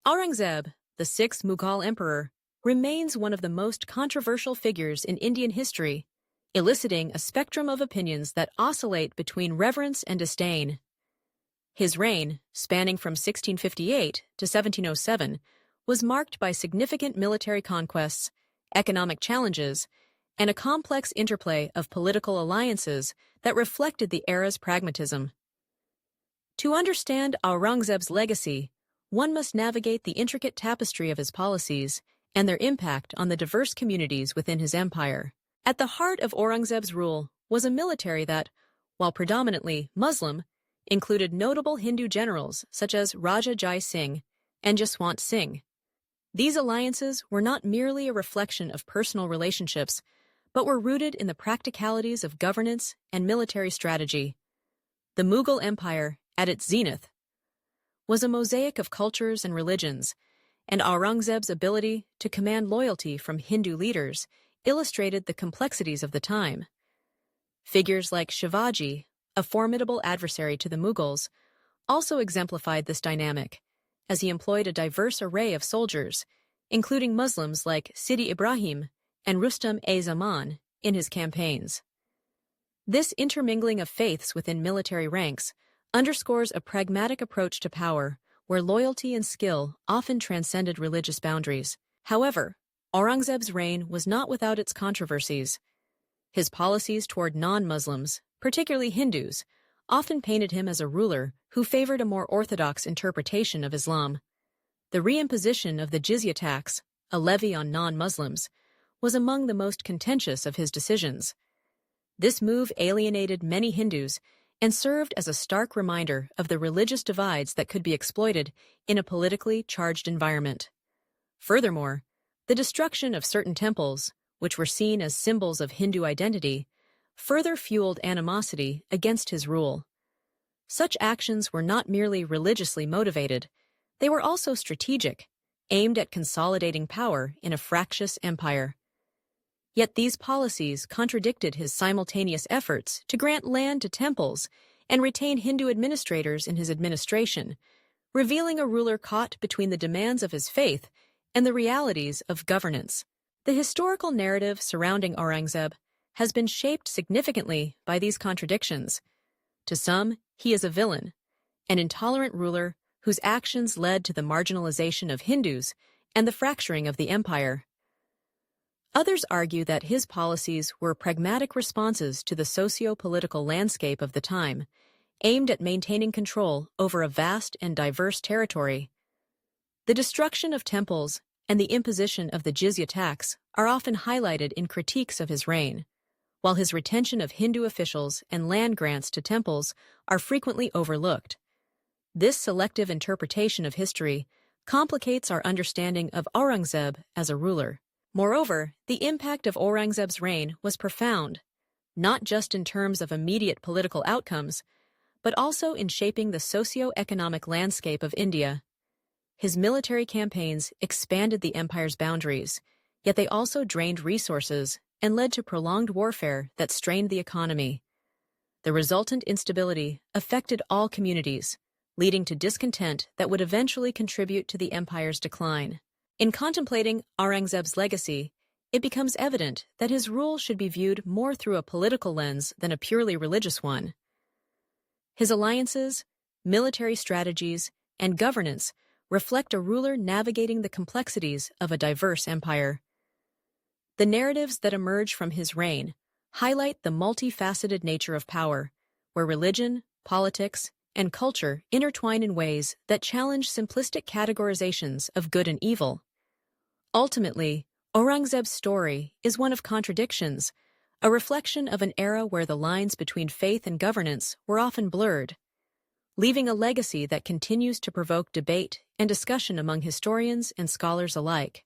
Aurangzeb, the sixth Mughal emperor, remains one of the most controversial figures in Indian history, eliciting a spectrum of opinions that oscillate between reverence and disdain. His reign, spanning from 1658 to 1707, was marked by significant military conquests, economic challenges, and a complex interplay of political alliances that reflected the era's pragmatism. To understand Aurangzeb's legacy, one must navigate the intricate tapestry of his policies and their impact on the diverse communities within his empire. At the heart of Aurangzeb's rule was a military that, while predominantly Muslim, included notable Hindu generals such as Raja Jai Singh and Jaswant Singh. These alliances were not merely a reflection of personal relationships, but were rooted in the practicalities of governance and military strategy. The Mughal Empire, at its zenith, was a mosaic of cultures and religions, and Aurangzeb's ability to command loyalty from Hindu leaders illustrated the complexities of the time. Figures like Shivaji, a formidable adversary to the Mughals, also exemplified this dynamic, as he employed a diverse array of soldiers, including Muslims like Sidi Ibrahim and Rustam-e-Zaman, in his campaigns. This intermingling of faiths within military ranks underscores a pragmatic approach to power, where loyalty and skill often transcended religious boundaries. However, Aurangzeb's reign was not without its controversies. His policies toward non-Muslims, particularly Hindus, often painted him as a ruler who favored a more orthodox interpretation of Islam. The reimposition of the jizya tax, a levy on non-Muslims, was among the most contentious of his decisions. This move alienated many Hindus and served as a stark reminder of the religious divides that could be exploited in a politically charged environment. Furthermore, the destruction of certain temples, which were seen as symbols of Hindu identity, further fueled animosity against his rule. Such actions were not merely religiously motivated, they were also strategic, aimed at consolidating power in a fractious empire. Yet these policies contradicted his simultaneous efforts to grant land to temples and retain Hindu administrators in his administration, revealing a ruler caught between the demands of his faith and the realities of governance. The historical narrative surrounding Aurangzeb has been shaped significantly by these contradictions. To some, he is a villain, an intolerant ruler whose actions led to the marginalization of Hindus and the fracturing of the empire. Others argue that his policies were pragmatic responses to the socio-political landscape of the time, aimed at maintaining control over a vast and diverse territory. The destruction of temples and the imposition of the jizya tax are often highlighted in critiques of his reign, while his retention of Hindu officials and land grants to temples are frequently overlooked. This selective interpretation of history complicates our understanding of Aurangzeb as a ruler. Moreover, the impact of Aurangzeb's reign was profound, not just in terms of immediate political outcomes, but also in shaping the socio-economic landscape of India. His military campaigns expanded the empire's boundaries, yet they also drained resources and led to prolonged warfare that strained the economy. The resultant instability affected all communities, leading to discontent that would eventually contribute to the empire's decline. In contemplating Aurangzeb's legacy, it becomes evident that his rule should be viewed more through a political lens than a purely religious one. His alliances, military strategies, and governance reflect a ruler navigating the complexities of a diverse empire. The narratives that emerge from his reign highlight the multifaceted nature of power, where religion, politics, and culture intertwine in ways that challenge simplistic categorizations of good and evil. Ultimately, Aurangzeb's story is one of contradictions, a reflection of an era where the lines between faith and governance were often blurred, leaving a legacy that continues to provoke debate and discussion among historians and scholars alike.